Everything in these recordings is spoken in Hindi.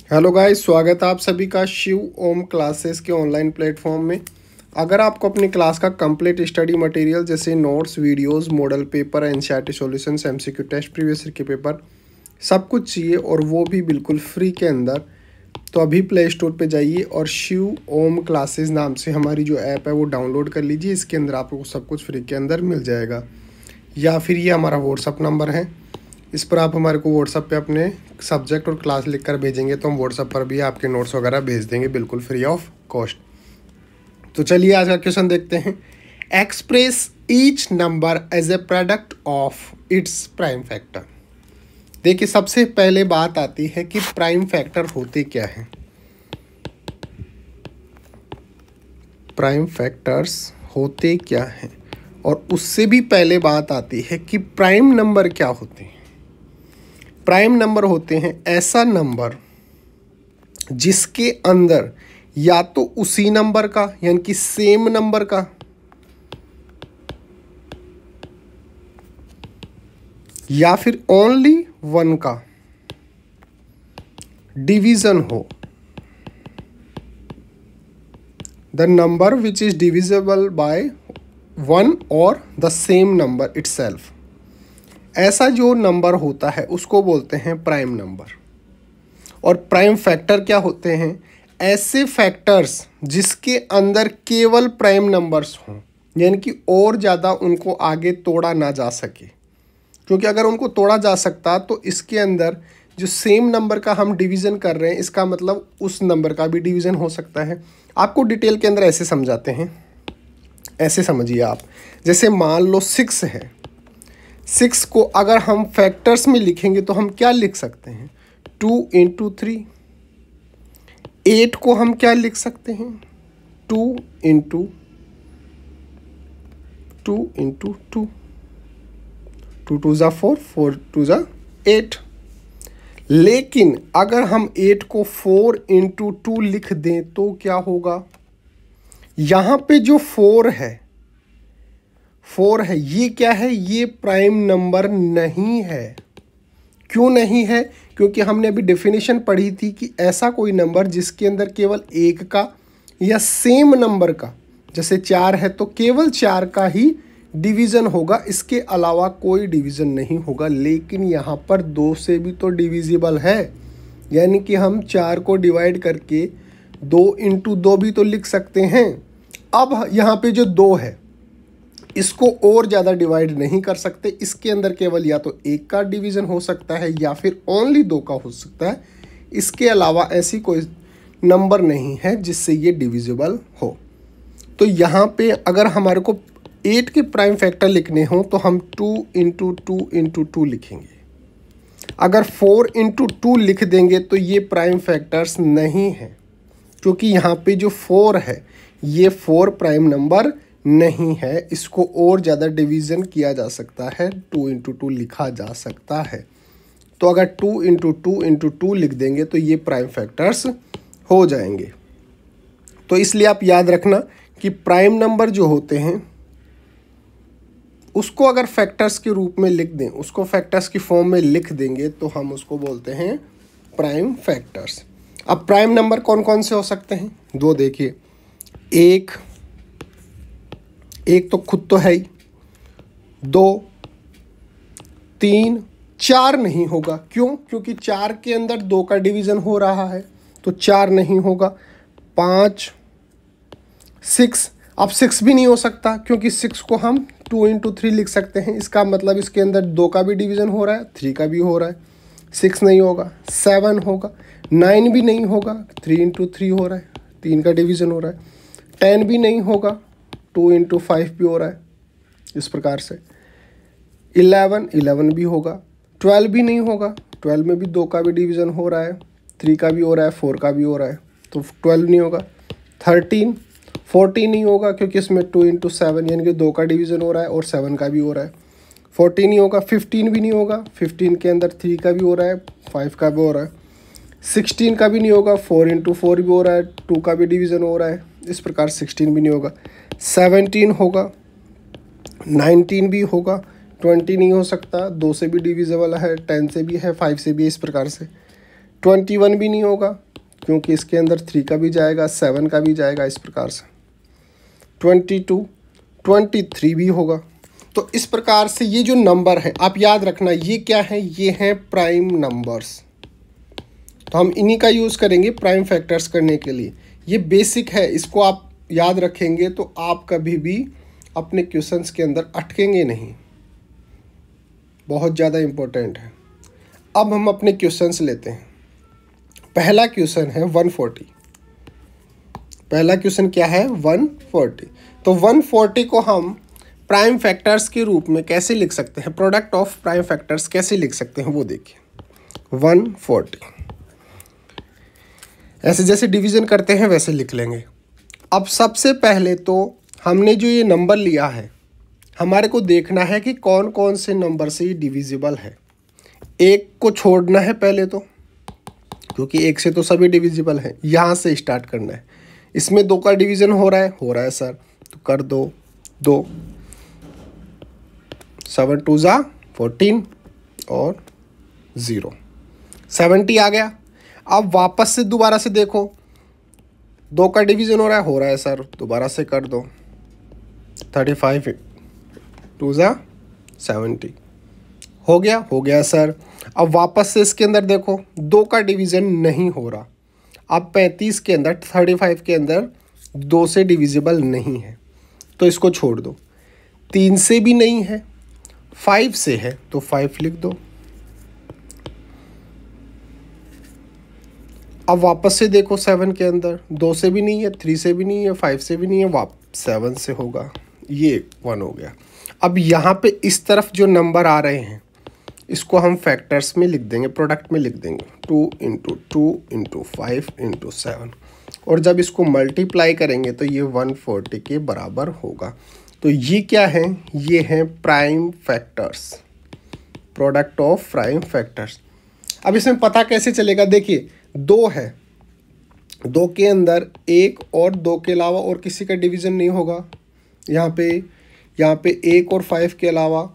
हेलो गाइस, स्वागत है आप सभी का शिव ओम क्लासेस के ऑनलाइन प्लेटफॉर्म में। अगर आपको अपनी क्लास का कंप्लीट स्टडी मटेरियल जैसे notes, videos, model paper, NCERT solutions, MCQ test, previous year के पेपर सब कुछ चाहिए और वो भी बिल्कुल फ्री के अंदर, तो अभी प्ले स्टोर पे जाइए और शिव ओम क्लासेस नाम से हमारी जो ऐप है वो डाउनलोड कर लीजिए। इसके अंदर आपको सब कुछ फ्री के अंदर मिल जाएगा। या फिर ये हमारा व्हाट्सअप नंबर है, इस पर आप हमारे को व्हाट्सअप पे अपने सब्जेक्ट और क्लास लिखकर भेजेंगे तो हम व्हाट्सअप पर भी आपके नोट्स वगैरह भेज देंगे बिल्कुल फ्री ऑफ कॉस्ट। तो चलिए आज का क्वेश्चन देखते हैं। Express each number as a product of its prime factor. देखिए, सबसे पहले बात आती है कि प्राइम फैक्टर होते क्या हैं। प्राइम फैक्टर्स होते क्या हैं, और उससे भी पहले बात आती है कि प्राइम नंबर क्या होते हैं। प्राइम नंबर होते हैं ऐसा नंबर जिसके अंदर या तो उसी नंबर का यानी कि सेम नंबर का या फिर ओनली वन का डिवीजन हो। The number which is divisible by one और द सेम नंबर इटसेल्फ। ऐसा जो नंबर होता है उसको बोलते हैं प्राइम नंबर। और प्राइम फैक्टर क्या होते हैं? ऐसे फैक्टर्स जिसके अंदर केवल प्राइम नंबर्स हों, यानी कि और ज़्यादा उनको आगे तोड़ा ना जा सके। क्योंकि अगर उनको तोड़ा जा सकता तो इसके अंदर जो सेम नंबर का हम डिवीज़न कर रहे हैं, इसका मतलब उस नंबर का भी डिवीज़न हो सकता है। आपको डिटेल के अंदर ऐसे समझाते हैं, ऐसे समझिए आप। जैसे मान लो 6 है, 6 को अगर हम फैक्टर्स में लिखेंगे तो हम क्या लिख सकते हैं? 2 इंटू 3। 8 को हम क्या लिख सकते हैं? 2 इंटू 2 इंटू 2। 2 2 ज़ा 4, 4 2 ज़ा 8। लेकिन अगर हम 8 को 4 इंटू 2 लिख दें तो क्या होगा? यहाँ पे जो 4 है, ये क्या है? ये प्राइम नंबर नहीं है। क्यों नहीं है? क्योंकि हमने अभी डेफिनेशन पढ़ी थी कि ऐसा कोई नंबर जिसके अंदर केवल एक का या सेम नंबर का, जैसे 4 है तो केवल 4 का ही डिवीज़न होगा, इसके अलावा कोई डिवीज़न नहीं होगा। लेकिन यहाँ पर 2 से भी तो डिविजिबल है, यानी कि हम 4 को डिवाइड करके 2 इंटू 2 भी तो लिख सकते हैं। अब यहाँ पे जो 2 है इसको और ज़्यादा डिवाइड नहीं कर सकते, इसके अंदर केवल या तो एक का डिवीज़न हो सकता है या फिर ओनली 2 का हो सकता है। इसके अलावा ऐसी कोई नंबर नहीं है जिससे ये डिविजिबल हो। तो यहाँ पे अगर हमारे को 8 के प्राइम फैक्टर लिखने हों तो हम 2 इंटू 2 इंटू 2 लिखेंगे। अगर 4 इंटू 2 लिख देंगे तो ये प्राइम फैक्टर्स नहीं है, क्योंकि यहाँ पे जो 4 है ये 4 प्राइम नंबर नहीं है। इसको और ज़्यादा डिवीज़न किया जा सकता है, 2 इंटू 2 लिखा जा सकता है। तो अगर 2 इंटू 2 इंटू 2 लिख देंगे तो ये प्राइम फैक्टर्स हो जाएंगे। तो इसलिए आप याद रखना कि प्राइम नंबर जो होते हैं उसको अगर फैक्टर्स के रूप में लिख दें, उसको फैक्टर्स की फॉर्म में लिख देंगे तो हम उसको बोलते हैं प्राइम फैक्टर्स। अब प्राइम नंबर कौन कौन से हो सकते हैं? 2 देखिए, एक तो खुद तो है ही, 2, 3, 4 नहीं होगा। क्यों? क्योंकि 4 के अंदर 2 का डिवीज़न हो रहा है तो 4 नहीं होगा। 5, 6। अब 6 भी नहीं हो सकता क्योंकि 6 को हम 2 इंटू 3 लिख सकते हैं, इसका मतलब इसके अंदर 2 का भी डिवीज़न हो रहा है, 3 का भी हो रहा है। 6 नहीं होगा। 7 होगा। 9 भी नहीं होगा, 3 इंटू 3 हो रहा है, 3 का डिवीज़न हो रहा है। 10 भी नहीं होगा, 2 इंटू 5 भी हो रहा है, इस प्रकार से। 11 भी होगा। 12 भी नहीं होगा, 12 में भी 2 का भी डिवीज़न हो रहा है, 3 का भी हो रहा है, 4 का भी हो रहा है, तो 12 नहीं होगा। 14 नहीं होगा क्योंकि इसमें 2 इंटू 7 यानी कि 2 का डिवीज़न हो रहा है और 7 का भी हो रहा है। 14 नहीं होगा। 15 भी नहीं होगा, 15 के अंदर 3 का भी हो रहा है, 5 का भी हो रहा है। 16 का भी नहीं होगा, 4 इंटू 4 भी हो रहा है, 2 का भी डिवीज़न हो रहा है, इस प्रकार 16 भी नहीं होगा। 17 होगा। 19 भी होगा। 20 नहीं हो सकता, 2 से भी डिविजिबल है, 10 से भी है, 5 से भी है, इस प्रकार से। 21 भी नहीं होगा क्योंकि इसके अंदर 3 का भी जाएगा, 7 का भी जाएगा, इस प्रकार से 22, 23 भी होगा। तो इस प्रकार से ये जो नंबर है आप याद रखना, ये क्या है, ये हैं प्राइम नंबर्स। तो हम इन्हीं का यूज़ करेंगे प्राइम फैक्टर्स करने के लिए। ये बेसिक है, इसको आप याद रखेंगे तो आप कभी भी अपने क्वेश्चंस के अंदर अटकेंगे नहीं, बहुत ज़्यादा इम्पोर्टेंट है। अब हम अपने क्वेश्चंस लेते हैं। पहला क्वेश्चन है 140। पहला क्वेश्चन क्या है, 140। तो 140 को हम प्राइम फैक्टर्स के रूप में कैसे लिख सकते हैं, प्रोडक्ट ऑफ प्राइम फैक्टर्स कैसे लिख सकते हैं वो देखिए। 140 ऐसे जैसे डिवीज़न करते हैं वैसे लिख लेंगे। अब सबसे पहले तो हमने जो ये नंबर लिया है, हमारे को देखना है कि कौन कौन से नंबर से ये डिविजिबल है। एक को छोड़ना है पहले तो, क्योंकि एक से तो सभी डिविजिबल हैं। यहाँ से स्टार्ट करना है। इसमें 2 का डिवीज़न हो रहा है सर, तो कर दो 2, 7 2 जा 14 और 0, 70 आ गया। अब वापस से दोबारा से देखो, 2 का डिवीज़न हो रहा है सर, दोबारा से कर दो 35 2 जा 70, हो गया सर। अब वापस से इसके अंदर देखो, 2 का डिवीज़न नहीं हो रहा। अब 35 के अंदर 35 के अंदर 2 से डिविजिबल नहीं है, तो इसको छोड़ दो। 3 से भी नहीं है, 5 से है तो 5 लिख दो। अब वापस से देखो 7 के अंदर 2 से भी नहीं है, 3 से भी नहीं है, 5 से भी नहीं है, 7 से होगा, ये 1 हो गया। अब यहाँ पे इस तरफ जो नंबर आ रहे हैं इसको हम फैक्टर्स में लिख देंगे, प्रोडक्ट में लिख देंगे 2 × 2 × 5 × 7, और जब इसको मल्टीप्लाई करेंगे तो ये 140 के बराबर होगा। तो ये क्या है, ये हैं prime factors, product of prime factors. अब इसमें पता कैसे चलेगा, देखिए 2 है, 2 के अंदर 1 और 2 के अलावा और किसी का डिवीज़न नहीं होगा। यहाँ पे 1 और 5 के अलावा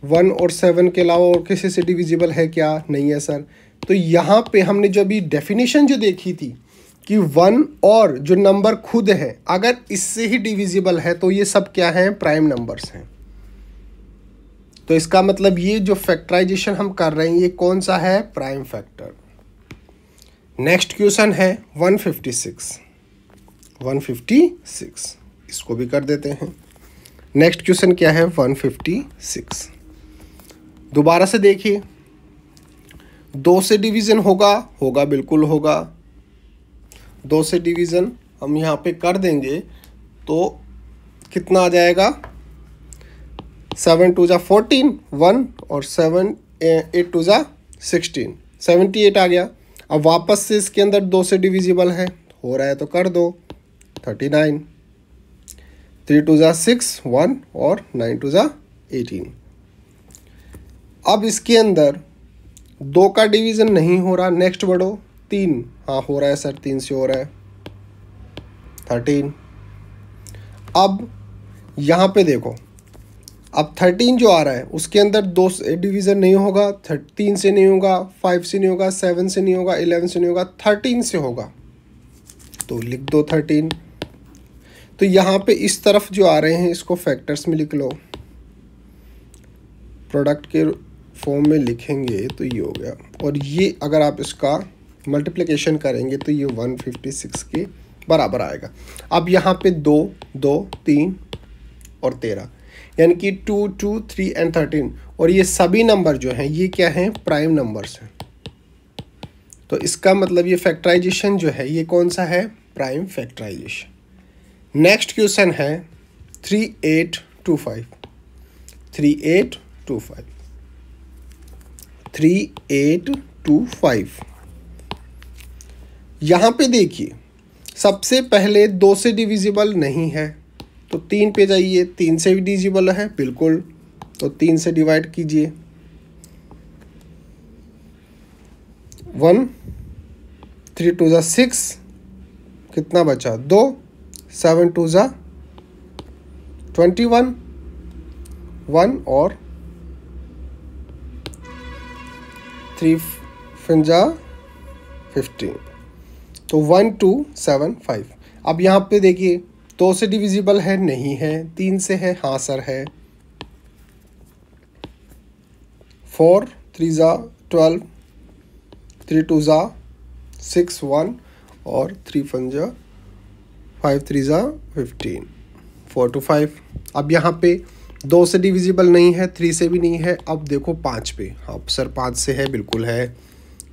1 और 7 के अलावा और किसी से डिविजिबल है क्या, नहीं है सर। तो यहाँ पे हमने जो अभी डेफिनेशन जो देखी थी कि 1 और जो नंबर खुद है अगर इससे ही डिविजिबल है तो ये सब क्या हैं, प्राइम नंबर्स हैं। तो इसका मतलब ये जो फैक्टराइजेशन हम कर रहे हैं ये कौन सा है, प्राइम फैक्टर। नेक्स्ट क्वेश्चन है 156। 156 इसको भी कर देते हैं। नेक्स्ट क्वेश्चन क्या है, 156। दोबारा से देखिए, 2 से डिवीज़न होगा बिल्कुल होगा। 2 से डिवीज़न हम यहाँ पे कर देंगे तो कितना आ जाएगा, 7 2 जा 14, 1 और 7 8 2 जा 16, 78 आ गया। अब वापस से इसके अंदर 2 से डिविजिबल है, हो रहा है तो कर दो 39, 3 2 जा 6 1 और 9 2 जा 18। अब इसके अंदर 2 का डिवीज़न नहीं हो रहा, नेक्स्ट बढ़ो 3, हाँ हो रहा है सर, 3 से हो रहा है 13। अब यहाँ पे देखो, अब 13 जो आ रहा है उसके अंदर 2 से डिवीज़न नहीं होगा, 13 से नहीं होगा, 5 से नहीं होगा, 7 से नहीं होगा, 11 से नहीं होगा, 13 से होगा, तो लिख दो 13। तो यहाँ पे इस तरफ जो आ रहे हैं इसको फैक्टर्स में लिख लो, प्रोडक्ट के फॉर्म में लिखेंगे तो ये हो गया। और ये अगर आप इसका मल्टीप्लिकेशन करेंगे तो ये 156 के बराबर आएगा। अब यहाँ पे 2 2 3 और 13, यानी कि 2 2 3 एंड 13, और ये सभी नंबर जो हैं ये क्या हैं, प्राइम नंबर्स हैं। तो इसका मतलब ये फैक्टराइजेशन जो है ये कौन सा है, प्राइम फैक्टराइजेशन। नेक्स्ट क्वेश्चन है 3825। 3825 3825। यहाँ पे देखिए सबसे पहले 2 से डिविजिबल नहीं है तो 3 पे जाइए, 3 से भी डिविजिबल है बिल्कुल, तो 3 से डिवाइड कीजिए, 1 3 2 जा 6, कितना बचा 2, 7 2 जा 21, 1 और 3 5 जा 15। तो 1275। अब यहाँ पे देखिए 2 से डिविजिबल है, नहीं है। 3 से है, हाँ सर है। 4 3 ज़ा 12, 3 2 ज़ा 6 1 और 3 5 ज़ा 5 3 ज़ा 15, 4 to 5। अब यहाँ पे 2 से डिविजिबल नहीं है, 3 से भी नहीं है। अब देखो 5 पे, हाँ सर 5 से है, बिल्कुल है।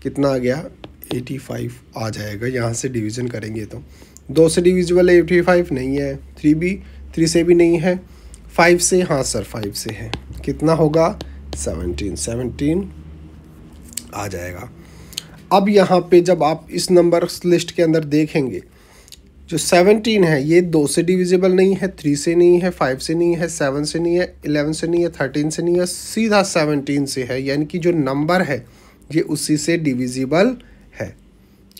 कितना आ गया? 85 आ जाएगा। यहाँ से डिवीज़न करेंगे तो 2 से डिविजिबल है, 85 नहीं है। 3 से भी नहीं है। 5 से, हाँ सर 5 से है। कितना होगा? 17 आ जाएगा। अब यहाँ पे जब आप इस नंबर लिस्ट के अंदर देखेंगे, जो 17 है ये 2 से डिविजिबल नहीं है, 3 से नहीं है, 5 से नहीं है, 7 से नहीं है, 11 से नहीं है, 13 से नहीं है, सीधा 17 से है। यानी कि जो नंबर है ये उसी से डिविजिबल है।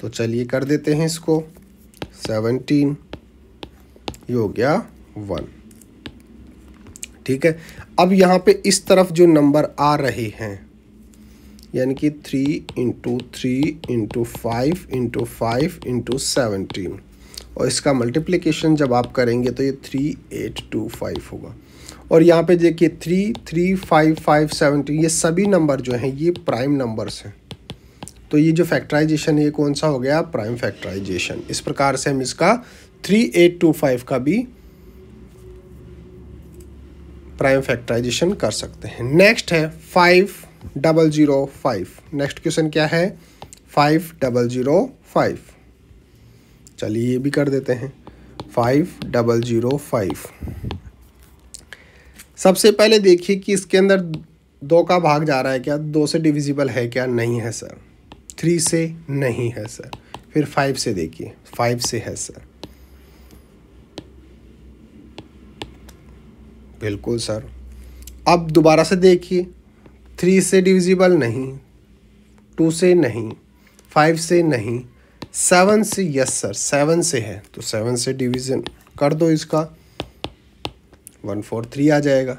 तो चलिए कर देते हैं इसको। 17 ये हो गया 1। ठीक है। अब यहाँ पे इस तरफ जो नंबर आ रहे हैं, यानी कि 3 × 3 × 5 × 5 × 17, और इसका मल्टीप्लिकेशन जब आप करेंगे तो ये 3825 होगा। और यहाँ पे देखिए 3 3 5 5 17, ये सभी नंबर जो हैं ये प्राइम नंबर्स हैं। तो ये जो फैक्टराइजेशन है ये कौन सा हो गया? Prime factorisation. इस प्रकार से हम इसका 3825 का भी प्राइम फैक्टराइजेशन कर सकते हैं। नेक्स्ट है 5005। नेक्स्ट क्वेश्चन क्या है? 5005। चलिए ये भी कर देते हैं। 5005। सबसे पहले देखिए कि इसके अंदर 2 का भाग जा रहा है क्या? 2 से डिविजिबल है क्या? नहीं है सर। 3 से नहीं है सर। फिर 5 से देखिए, 5 से है सर, बिल्कुल सर। अब दोबारा से देखिए, 3 से डिविजिबल नहीं, 2 से नहीं, 5 से नहीं, 7 से, यस सर 7 से है। तो 7 से डिवीज़न कर दो इसका, 143 आ जाएगा।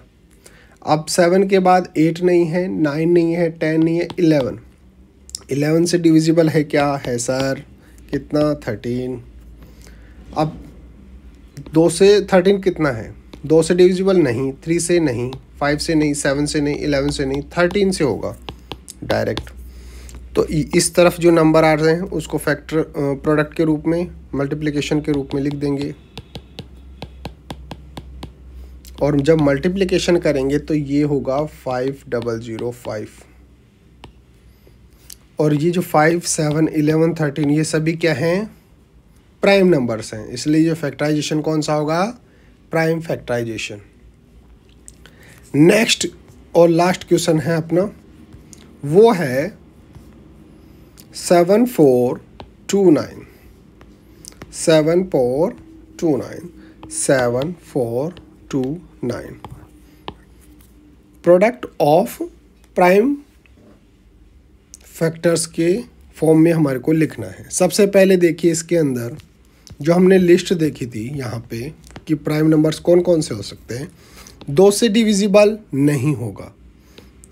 अब 7 के बाद 8 नहीं है, 9 नहीं है, 10 नहीं है, 11 से डिविजिबल है क्या? है सर। कितना? 13। अब 2 से 13 कितना है? 2 से डिविजिबल नहीं, 3 से नहीं, 5 से नहीं, 7 से नहीं, 11 से नहीं, 13 से होगा डायरेक्ट। तो इस तरफ जो नंबर आ रहे हैं उसको फैक्टर प्रोडक्ट के रूप में, मल्टीप्लिकेशन के रूप में लिख देंगे। और जब मल्टीप्लिकेशन करेंगे तो ये होगा 5005। और ये जो 5 7 11 13 ये सभी क्या हैं? प्राइम नंबर्स हैं। इसलिए ये फैक्टराइजेशन कौन सा होगा? Prime factorisation. नेक्स्ट और लास्ट क्वेश्चन है अपना, वो है 7429। 7429 प्रोडक्ट ऑफ प्राइम फैक्टर्स के फॉर्म में हमारे को लिखना है। सबसे पहले देखिए इसके अंदर जो हमने लिस्ट देखी थी यहाँ पे कि प्राइम नंबर्स कौन कौन से हो सकते हैं। 2 से डिविजिबल नहीं होगा,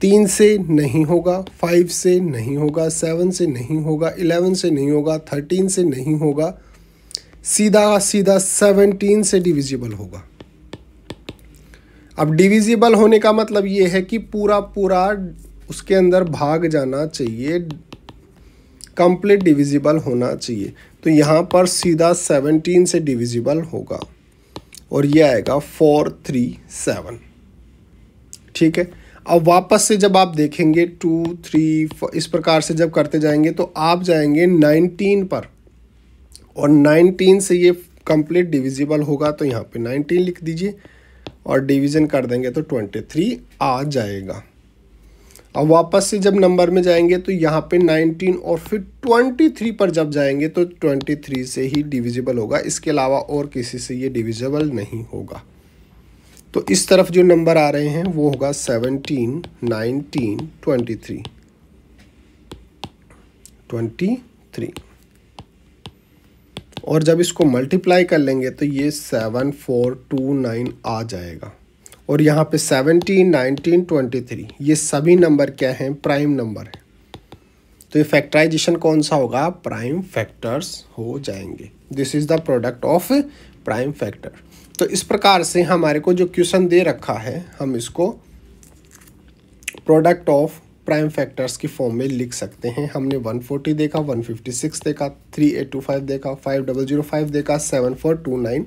3 से नहीं होगा, 5 से नहीं होगा, 7 से नहीं होगा, 11 से नहीं होगा, 13 से नहीं होगा, सीधा 17 से डिविजिबल होगा। अब डिविजिबल होने का मतलब ये है कि पूरा उसके अंदर भाग जाना चाहिए, कंप्लीट डिविजिबल होना चाहिए। तो यहाँ पर सीधा 17 से डिविजिबल होगा और ये आएगा 437। ठीक है। अब वापस से जब आप देखेंगे 2 3 4 इस प्रकार से जब करते जाएंगे तो आप जाएंगे 19 पर, और 19 से ये कंप्लीट डिविजिबल होगा। तो यहाँ पे 19 लिख दीजिए और डिवीज़न कर देंगे तो 23 आ जाएगा। अब वापस से जब नंबर में जाएंगे तो यहाँ पे 19 और फिर 23 पर जब जाएंगे तो 23 से ही डिविजिबल होगा, इसके अलावा और किसी से ये डिविजिबल नहीं होगा। तो इस तरफ जो नंबर आ रहे हैं वो होगा 17 19 23 और जब इसको मल्टीप्लाई कर लेंगे तो ये 7429 आ जाएगा। और यहाँ पे 17 19 23 ये सभी नंबर क्या हैं? प्राइम नंबर है। तो ये फैक्टराइजेशन कौन सा होगा, प्राइम फैक्टर्स हो जाएंगे। This is the product of prime factor. तो इस प्रकार से हमारे को जो क्वेश्चन दे रखा है हम इसको प्रोडक्ट ऑफ प्राइम फैक्टर्स की फॉर्म में लिख सकते हैं। हमने 140 देखा, 156 देखा, 3825 देखा, 5005 देखा, 7429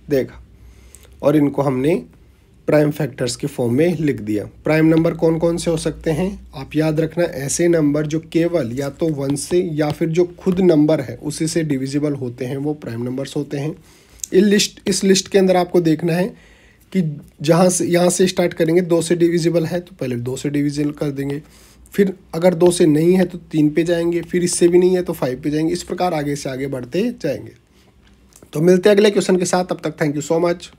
देखा और इनको हमने प्राइम फैक्टर्स की फॉर्म में लिख दिया। प्राइम नंबर कौन कौन से हो सकते हैं, आप याद रखना, ऐसे नंबर जो केवल या तो 1 से या फिर जो खुद नंबर है उसी से डिविजिबल होते हैं वो प्राइम नंबर्स होते हैं। इस लिस्ट के अंदर आपको देखना है कि जहाँ से यहाँ से स्टार्ट करेंगे 2 से डिविजिबल है तो पहले 2 से डिविजिबल कर देंगे, फिर अगर 2 से नहीं है तो 3 पे जाएंगे, फिर इससे भी नहीं है तो 5 पे जाएंगे। इस प्रकार आगे से आगे बढ़ते जाएंगे। तो मिलते हैं अगले क्वेश्चन के साथ, तब तक थैंक यू सो मच।